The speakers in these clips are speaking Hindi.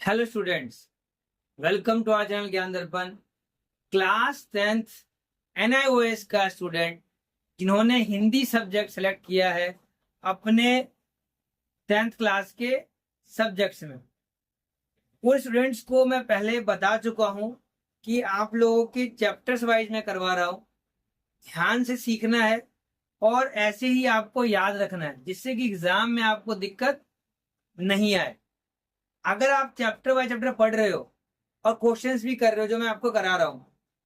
Hello students, welcome to our channel Gyan Darpan. Class 10th NIOS का स्टूडेंट जिन्होंने हिंदी सब्जेक्ट सेलेक्ट किया है अपने 10th क्लास के सब्जेक्ट्स में, वो स्टूडेंट्स को मैं पहले बता चुका हूं कि आप लोगों के चैप्टर्स वाइज में करवा रहा हूं। ध्यान से सीखना है और ऐसे ही आपको याद रखना है जिससे कि एग्जाम में आपको दिक्कत नहीं आए। अगर आप चैप्टर बाय चैप्टर पढ़ रहे हो और क्वेश्चंस भी कर रहे हो जो मैं आपको करा रहा हूं,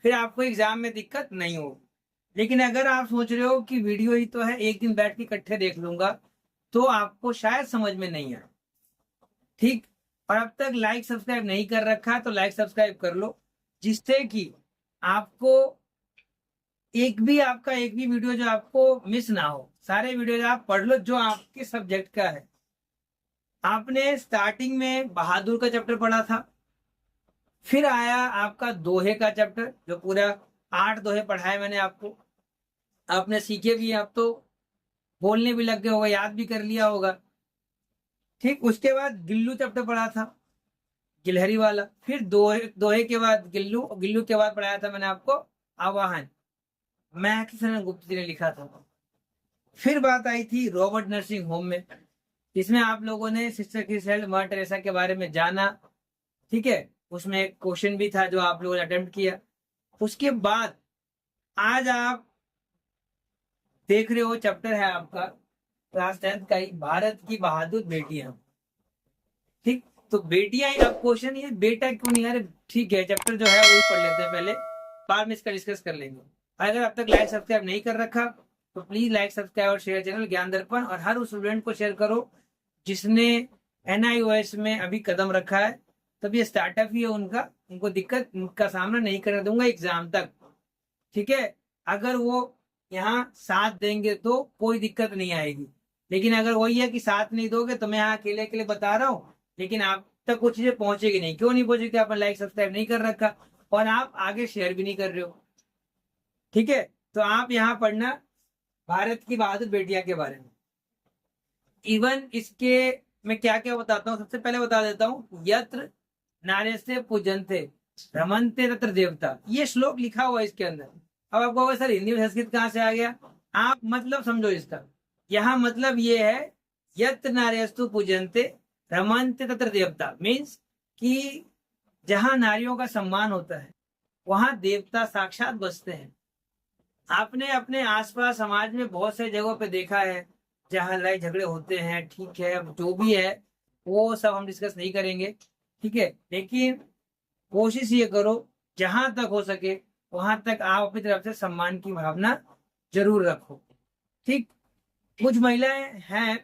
फिर आपको एग्जाम में दिक्कत नहीं होगी। लेकिन अगर आप सोच रहे हो कि वीडियो ही तो है, एक दिन बैठ के इकट्ठे देख लूंगा, तो आपको शायद समझ में नहीं आए। ठीक। और अब तक लाइक सब्सक्राइब नहीं कर रखा तो लाइक सब्सक्राइब कर लो, जिससे कि आपको आपका एक भी वीडियो जो आपको मिस ना हो। सारे वीडियो आप पढ़ लो जो आपके सब्जेक्ट का है। आपने स्टार्टिंग में बहादुर का चैप्टर पढ़ा था, फिर आया आपका दोहे का चैप्टर, जो पूरा 8 दोहे पढ़ाए मैंने आपको। आपने सीखे भी, आप तो बोलने भी लग गए होगा, याद भी कर लिया होगा। ठीक। उसके बाद गिल्लू चैप्टर पढ़ा था, गिलहरी वाला। फिर दोहे दोहे के बाद गिल्लू, गिल्लू के बाद पढ़ाया था मैंने आपको आवाहन, मैक्स गुप्ता जी ने लिखा था। फिर बात आई थी रॉबर्ट नर्सिंग होम में, इसमें आप लोगों ने सिस्टर क्रिसेंट मदर टेरेसा के बारे में जाना। ठीक है। उसमें एक क्वेश्चन भी था जो आप लोगों ने अटेम्प्ट किया। उसके बाद आज आप देख रहे हो चैप्टर है आपका क्लास 10th का ही, भारत की बहादुर बेटियां। ठीक। तो बेटियां ही, अब क्वेश्चन ये बेटा क्यों नहीं आ रहे। ठीक है, चैप्टर जो है वो पढ़ लेते हैं पहले, बाद में इसका डिस्कस कर लेंगे। अगर अब तक लाइक सब्सक्राइब नहीं कर रखा तो प्लीज लाइक सब्सक्राइब और शेयर चैनल ज्ञान दर्पण, और हर उस स्टूडेंट को शेयर करो जिसने NIOS में अभी कदम रखा है। तब ये स्टार्टअप ही है उनका, उनको दिक्कत का सामना नहीं करने दूंगा एग्जाम तक। ठीक है। अगर वो यहाँ साथ देंगे तो कोई दिक्कत नहीं आएगी, लेकिन अगर वही है कि साथ नहीं दोगे तो मैं यहाँ अकेले अकेले बता रहा हूँ, लेकिन आप तक कुछ चीजें पहुंचेगी नहीं। क्यों नहीं पहुंचेगी? आपने लाइक सब्सक्राइब नहीं कर रखा और आप आगे शेयर भी नहीं कर रहे हो। ठीक है। तो आप यहाँ पढ़ना भारत की बहादुर बेटियां के बारे में। इवन इसके मैं क्या क्या बताता हूँ, सबसे पहले बता देता हूँ, यत्र नार्यस्ते पूजन्ते रमन्ते तत्र देवता, ये श्लोक लिखा हुआ है इसके अंदर। अब आपको होगा सर हिंदी में संस्कृत कहाँ से आ गया। आप मतलब समझो इसका। यहाँ मतलब ये है, यत्र नार्यस्तु पूजन्ते रमन्ते तत्र देवता, मीन्स कि जहां नारियों का सम्मान होता है वहां देवता साक्षात बसते हैं। आपने अपने आसपास समाज में बहुत से जगहों पे देखा है जहां लड़ाई झगड़े होते हैं। ठीक है, जो भी है वो सब हम डिस्कस नहीं करेंगे। ठीक है। लेकिन कोशिश ये करो जहां तक हो सके वहां तक आप अपनी तरफ से सम्मान की भावना जरूर रखो। ठीक। कुछ महिलाएं हैं,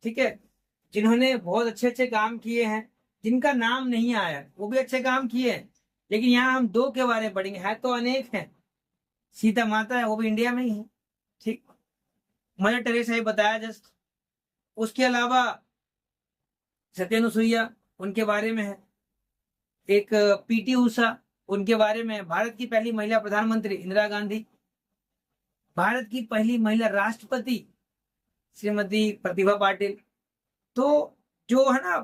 ठीक है, जिन्होंने बहुत अच्छे अच्छे काम किए हैं, जिनका नाम नहीं आया, वो भी अच्छे काम किए हैं। लेकिन यहाँ हम दो के बारे में पढ़ेंगे, है तो अनेक हैं। सीता माता है, वो भी इंडिया में ही है। ठीक। मदर टेरेसा ही बताया जस्ट। उसके अलावा सत्यनु सुईया, उनके बारे में है। एक PT उषा, उनके बारे में। भारत की पहली महिला प्रधानमंत्री इंदिरा गांधी, भारत की पहली महिला राष्ट्रपति श्रीमती प्रतिभा पाटिल। तो जो है ना,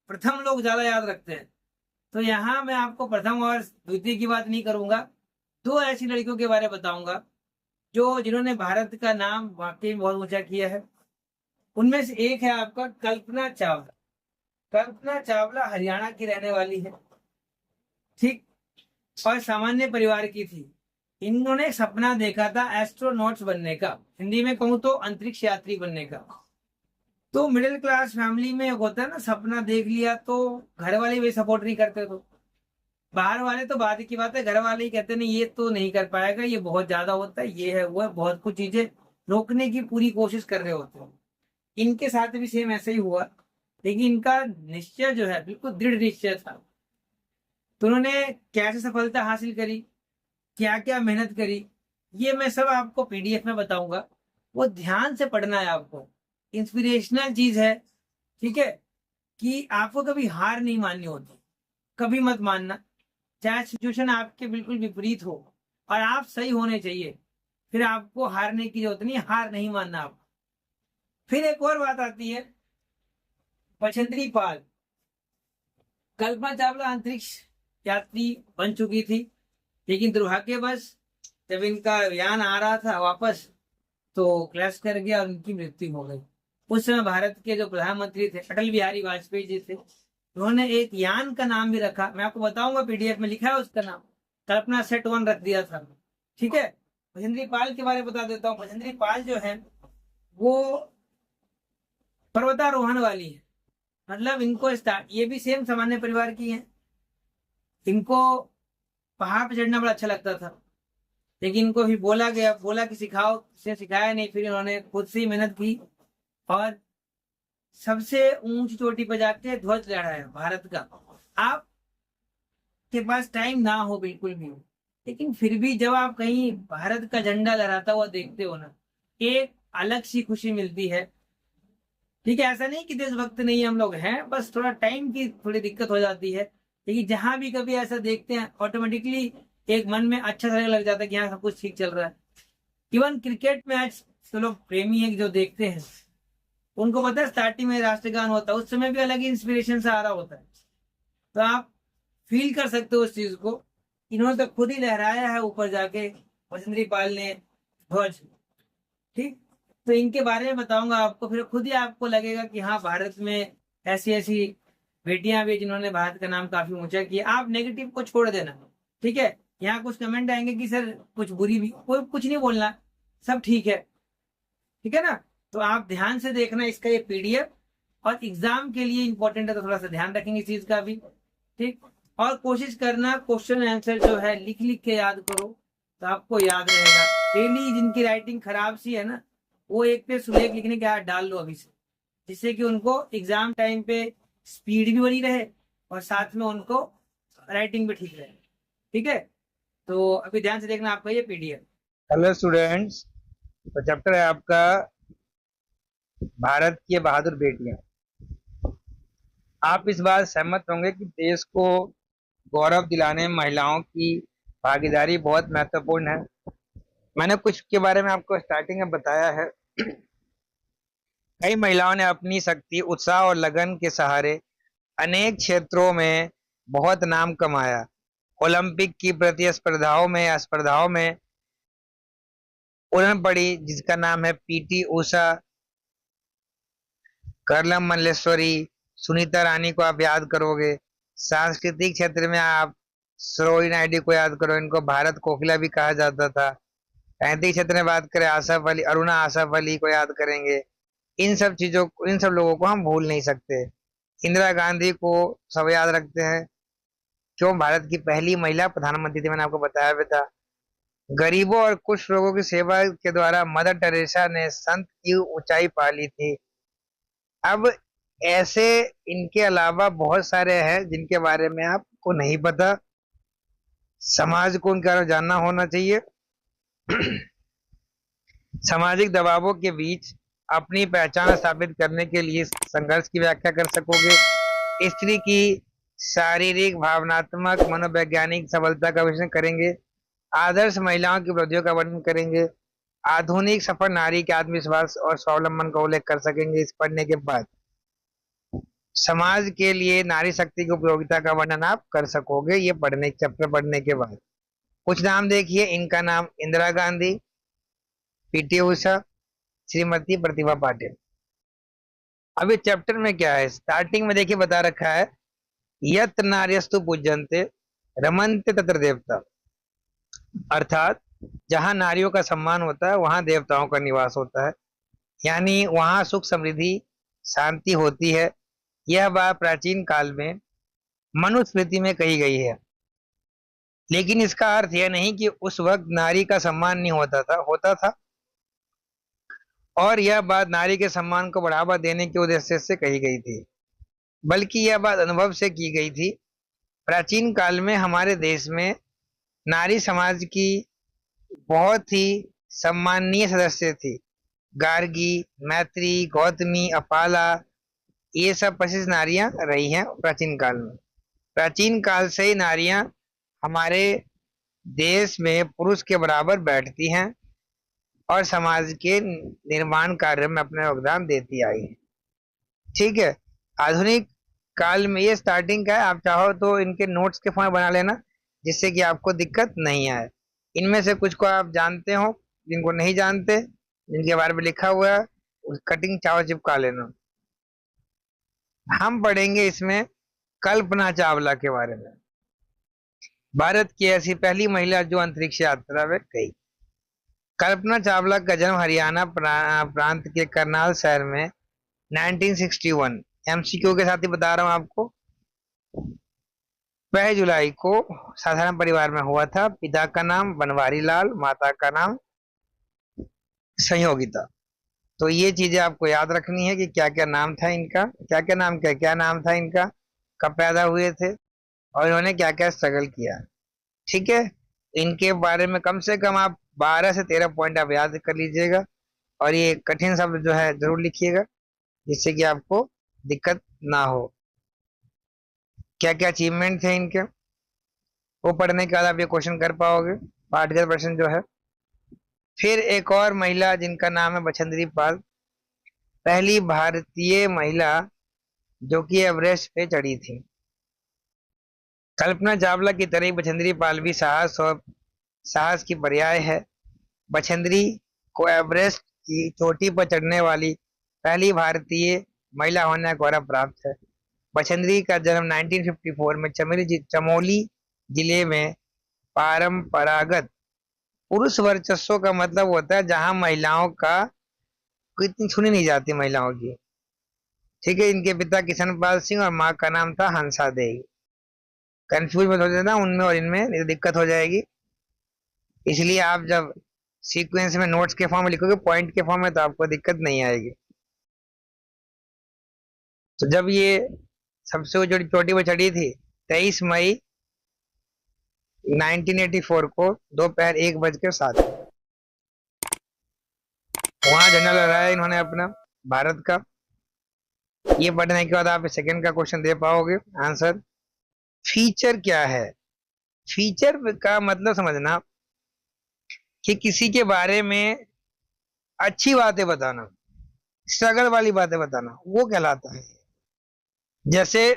प्रथम लोग ज्यादा याद रखते हैं, तो यहाँ मैं आपको प्रथम और द्वितीय की बात नहीं करूंगा। दो ऐसी लड़कियों के बारे में बताऊंगा जो जिन्होंने भारत का नाम वाकई में बहुत ऊंचा किया है। उनमें से एक है आपका कल्पना चावला। कल्पना चावला हरियाणा की रहने वाली है। ठीक। और सामान्य परिवार की थी। इन्होंने सपना देखा था एस्ट्रोनॉट्स बनने का, हिंदी में कहूँ तो अंतरिक्ष यात्री बनने का। तो मिडिल क्लास फैमिली में होता है ना, सपना देख लिया तो घर वाले भी सपोर्ट नहीं करते। तो बाहर वाले तो बाद की बात है, घर वाले ही कहते नहीं ये तो नहीं कर पाएगा, ये बहुत ज्यादा होता है, ये है वो है, बहुत कुछ चीजें रोकने की पूरी कोशिश कर रहे होते हैं। इनके साथ भी सेम ऐसे ही हुआ, लेकिन इनका निश्चय जो है बिल्कुल दृढ़ निश्चय था। तो उन्होंने कैसे सफलता हासिल करी, क्या क्या मेहनत करी, ये मैं सब आपको PDF में बताऊंगा। वो ध्यान से पढ़ना है आपको, इंस्पिरेशनल चीज है। ठीक है। कि आपको कभी हार नहीं माननी होती, कभी मत मानना, चाहे सिचुएशन आपके बिल्कुल विपरीत हो और आप सही होने चाहिए, फिर आपको हारने की जरूरत नहीं, हार नहीं मानना आपको। फिर एक और बात आती है, बछेंद्री पाल, कल्पना चावला अंतरिक्ष यात्री बन चुकी थी, लेकिन दुर्भाग्यवश जब इनका यान आ रहा था वापस तो क्रैश कर गया और उनकी मृत्यु हो गई। उस समय भारत के जो प्रधानमंत्री थे अटल बिहारी वाजपेयी जी थे, उन्होंने एक यान का नाम भी रखा, मैं आपको बताऊंगा, पीडीएफ में लिखा है उसका नाम, कल्पना सेट 1 रख दिया था। ठीक है, महेंद्री पाल के बारे में बता देता हूँ। महेंद्री पाल जो है वो पर्वतारोहण वाली है, मतलब इनको ये भी सेम सामान्य परिवार की है। इनको पहाड़ पर चढ़ना बड़ा अच्छा लगता था, लेकिन इनको भी बोला कि सिखाओ, से सिखाया नहीं। फिर इन्होंने खुद से ही मेहनत की और सबसे ऊंची चोटी पर जाके ध्वज लहराया भारत का। आप के पास टाइम ना हो बिल्कुल भी, लेकिन फिर भी जब आप कहीं भारत का झंडा लहराता हुआ देखते हो ना, एक अलग सी खुशी मिलती है। ठीक है, ऐसा नहीं कि देशभक्त नहीं हम लोग हैं, बस थोड़ा टाइम की थोड़ी दिक्कत हो जाती है, लेकिन जहां भी कभी ऐसा देखते हैं ऑटोमेटिकली एक मन में अच्छा सा लग जाता है कि हाँ सब कुछ ठीक चल रहा है। इवन क्रिकेट मैच जो लोग प्रेमी है जो देखते हैं, उनको पता है स्टार्टिंग में राष्ट्रगान होता है, उस समय भी अलग ही इंस्पिरेशन से आ रहा होता है, तो आप फील कर सकते हो उस चीज को। इन्होंने तो खुद ही लहराया है ऊपर जाके, महेंद्री पाल ने ध्वज। ठीक, तो इनके बारे में बताऊंगा आपको, फिर खुद ही आपको लगेगा कि हाँ भारत में ऐसी ऐसी बेटियां भी जिन्होंने भारत का नाम काफी ऊंचा किया। आप नेगेटिव को छोड़ देना, ठीक है। यहाँ कुछ कमेंट आएंगे कि सर कुछ बुरी भी, कोई कुछ नहीं बोलना, सब ठीक है, ठीक है ना। तो आप ध्यान से देखना इसका ये पीडीएफ, और एग्जाम के लिए इंपॉर्टेंट है तो थोड़ा सा ध्यान रखेंगे इस चीज का भी। ठीक, और कोशिश करना क्वेश्चन आंसर जो है लिख लिख के याद करो, तो आपको याद रहेगा। डेली जिनकी राइटिंग खराब सी है ना, वो एक पे सुलेख लिखने के हाथ डाल लो अभी से, जिससे कि उनको एग्जाम टाइम पे स्पीड भी बनी रहे और साथ में उनको राइटिंग भी ठीक रहे। ठीक है, तो अभी ध्यान से देखना आपका ये पीडीएफ। हेलो स्टूडेंट्स, तो चैप्टर है आपका भारत की बहादुर बेटियां। आप इस बात सहमत होंगे कि देश को गौरव दिलाने में महिलाओं की भागीदारी बहुत महत्वपूर्ण है। मैंने कुछ के बारे में आपको स्टार्टिंग में बताया है। कई महिलाओं ने अपनी शक्ति, उत्साह और लगन के सहारे अनेक क्षेत्रों में बहुत नाम कमाया। ओलंपिक की प्रतिस्पर्धाओं में उड़न पड़ी, जिसका नाम है पीटी ऊषा, करलम मल्लेश्वरी, सुनीता रानी को आप याद करोगे। सांस्कृतिक क्षेत्र में आप सरोजिनी नायडू को याद करो, इनको भारत कोकिला भी कहा जाता था। राजनीतिक क्षेत्र में बात करें आसफ अली, अरुणा आसफ अली को याद करेंगे। इन सब लोगों को हम भूल नहीं सकते। इंदिरा गांधी को सब याद रखते हैं, क्यों? भारत की पहली महिला प्रधानमंत्री थी, मैंने आपको बताया भी था। गरीबों और कुछ लोगों की सेवा के द्वारा मदर टेरेसा ने संत की ऊंचाई पा ली थी। अब ऐसे इनके अलावा बहुत सारे हैं जिनके बारे में आपको नहीं पता, समाज को उनके बारे में जानना होना चाहिए। सामाजिक दबावों के बीच अपनी पहचान स्थापित करने के लिए संघर्ष की व्याख्या कर सकोगे। स्त्री की शारीरिक, भावनात्मक, मनोवैज्ञानिक सबलता का विश्लेषण करेंगे। आदर्श महिलाओं की उपलब्धियों का वर्णन करेंगे। आधुनिक सफल नारी के आत्मविश्वास और स्वावलंबन का उल्लेख कर सकेंगे इस पढ़ने के बाद। समाज के लिए नारी शक्ति की उपयोगिता का वर्णन आप कर सकोगे ये चैप्टर पढ़ने के बाद। कुछ नाम देखिए, इनका नाम इंदिरा गांधी, पीटी उषा, श्रीमती प्रतिभा पाटिल। अब इस चैप्टर में क्या है, स्टार्टिंग में देखिए बता रखा है, यत नार्यस्तु पूज्यन्ते रमन्ते तत्र देवता, अर्थात जहां नारियों का सम्मान होता है वहां देवताओं का निवास होता है, यानी वहां सुख समृद्धि शांति होती है। यह बात प्राचीन काल में मनुस्मृति में कही गई है, लेकिन इसका अर्थ यह नहीं कि उस वक्त नारी का सम्मान नहीं होता था, और यह बात नारी के सम्मान को बढ़ावा देने के उद्देश्य से कही गई थी, बल्कि यह बात अनुभव से की गई थी। प्राचीन काल में हमारे देश में नारी समाज की बहुत ही सम्माननीय सदस्य थी। गार्गी, मैत्री, गौतमी, अपाला, ये सब प्रसिद्ध नारियां रही हैं प्राचीन काल में। प्राचीन काल से ही नारियां हमारे देश में पुरुष के बराबर बैठती हैं और समाज के निर्माण कार्य में अपना योगदान देती आई है। ठीक है, आधुनिक काल में, ये स्टार्टिंग का है, आप चाहो तो इनके नोट्स के फॉर्म बना लेना जिससे कि आपको दिक्कत नहीं आए। इनमें से कुछ को आप जानते हो, जिनको नहीं जानते, जिनके बारे में लिखा हुआ है, उस कटिंग चाहो चिपका लेना। हम पढ़ेंगे इसमें कल्पना चावला के बारे में। भारत की ऐसी पहली महिला जो अंतरिक्ष यात्रा में गई। कल्पना चावला का जन्म हरियाणा प्रांत के करनाल शहर में 1961, एमसीक्यू के साथ ही बता रहा हूं आपको, 1 जुलाई को साधारण परिवार में हुआ था। पिता का नाम बनवारी लाल, माता का नाम संयोगिता। तो ये चीजें आपको याद रखनी है कि क्या क्या नाम था इनका, क्या नाम था इनका, कब पैदा हुए थे और इन्होंने क्या क्या स्ट्रगल किया। ठीक है, इनके बारे में कम से कम आप 12 से 13 पॉइंट आप याद कर लीजिएगा, और ये कठिन शब्द जो है जरूर लिखिएगा जिससे कि आपको दिक्कत ना हो। क्या क्या अचीवमेंट थे इनके, वो पढ़ने के बाद आप ये क्वेश्चन कर पाओगे, पाठगत प्रश्न जो है। फिर एक और महिला जिनका नाम है बछेंद्री पाल, पहली भारतीय महिला जो कि एवरेस्ट पे चढ़ी थी। कल्पना चावला की तरह ही बछेंद्री पाल भी साहस की पर्याय है। बछेंद्री को एवरेस्ट की चोटी पर चढ़ने वाली पहली भारतीय महिला होने का गौरव प्राप्त है। बछेंद्री का जन्म 1954 में चमोली जिले में परंपरागत पुरुष वर्चस्व का मतलब होता है जहां महिलाओं का इतनी सुनी नहीं जाती महिलाओं की। ठीक है, इनके पिता किशन पाल सिंह और माँ का नाम था हंसा देवी। कंफ्यूज मत हो जाना उनमें और इनमें, नहीं तो दिक्कत हो जाएगी। इसलिए आप जब सीक्वेंस में नोट्स के फॉर्म में लिखोगे पॉइंट के फॉर्म में तो आपको दिक्कत नहीं आएगी। तो जब ये सबसे जो चोटी पर चढ़ी थी 23 मई 1984 को दोपहर 1:07 वहां झंडा लहराया इन्होंने अपना भारत का। ये पढ़ने के बाद आप सेकंड का क्वेश्चन दे पाओगे आंसर। फीचर क्या है? फीचर का मतलब समझना कि किसी के बारे में अच्छी बातें बताना, स्ट्रगल वाली बातें बताना, वो कहलाता है। जैसे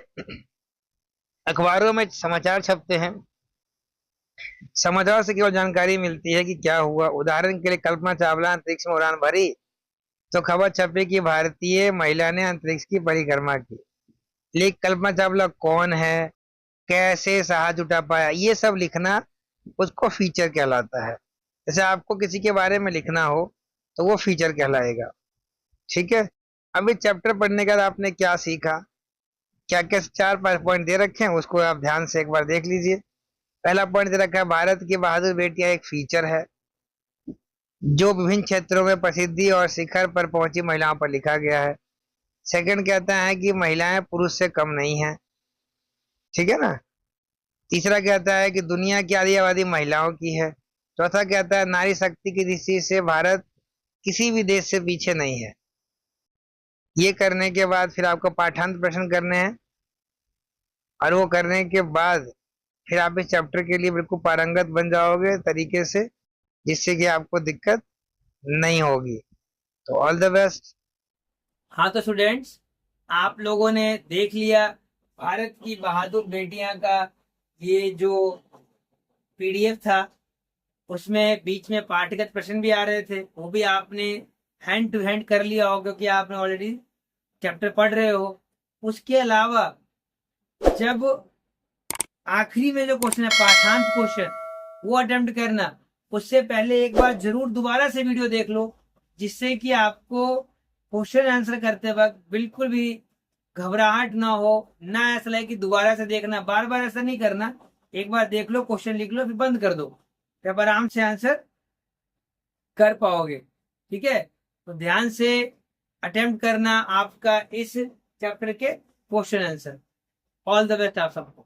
अखबारों में समाचार छपते हैं, समाचार से केवल जानकारी मिलती है कि क्या हुआ। उदाहरण के लिए कल्पना चावला अंतरिक्ष में उड़ान भरी तो खबर छपी कि भारतीय महिला ने अंतरिक्ष की परिक्रमा की। लेकिन कल्पना चावला कौन है, कैसे साहस जुटा पाया, ये सब लिखना उसको फीचर कहलाता है। जैसे आपको किसी के बारे में लिखना हो तो वो फीचर कहलाएगा। ठीक है, अभी चैप्टर पढ़ने के बाद आपने क्या सीखा, क्या क्या 4-5 पॉइंट दे रखे हैं उसको आप ध्यान से एक बार देख लीजिए। पहला पॉइंट दे रखा है भारत की बहादुर बेटियां एक फीचर है जो विभिन्न क्षेत्रों में प्रसिद्धि और शिखर पर पहुंची महिलाओं पर लिखा गया है। सेकंड कहता है कि महिलाएं पुरुष से कम नहीं हैं। ठीक है ना। तीसरा कहता है कि दुनिया की आधी आबादी महिलाओं की है। चौथा कहता है नारी शक्ति की दृष्टि से भारत किसी भी देश से पीछे नहीं है। ये करने के बाद फिर आपको पाठांतर प्रश्न करने हैं, और वो करने के बाद फिर आप इस चैप्टर के लिए बिल्कुल पारंगत बन जाओगे तरीके से, जिससे कि आपको दिक्कत नहीं होगी। तो ऑल द बेस्ट। हाँ तो स्टूडेंट्स, आप लोगों ने देख लिया भारत की बहादुर बेटियां का ये जो पीडीएफ था, उसमें बीच में पाठगत प्रश्न भी आ रहे थे, वो भी आपने हैंड टू हैंड कर लिया हो क्योंकि आपने ऑलरेडी चैप्टर पढ़ रहे हो। उसके अलावा जब आखिरी में जो क्वेश्चन है पाठांत क्वेश्चन, वो अटेम्प्ट करना, उससे पहले एक बार जरूर दोबारा से वीडियो देख लो, जिससे कि आपको क्वेश्चन आंसर करते वक्त बिल्कुल भी घबराहट ना हो, ना ऐसा लगे कि दोबारा से देखना। बार बार ऐसा नहीं करना, एक बार देख लो, क्वेश्चन लिख लो, फिर बंद कर दो, तब आराम से आंसर कर पाओगे। ठीक है, तो ध्यान से अटेम्प्ट करना आपका इस चैप्टर के question answer. All the best आप सबको।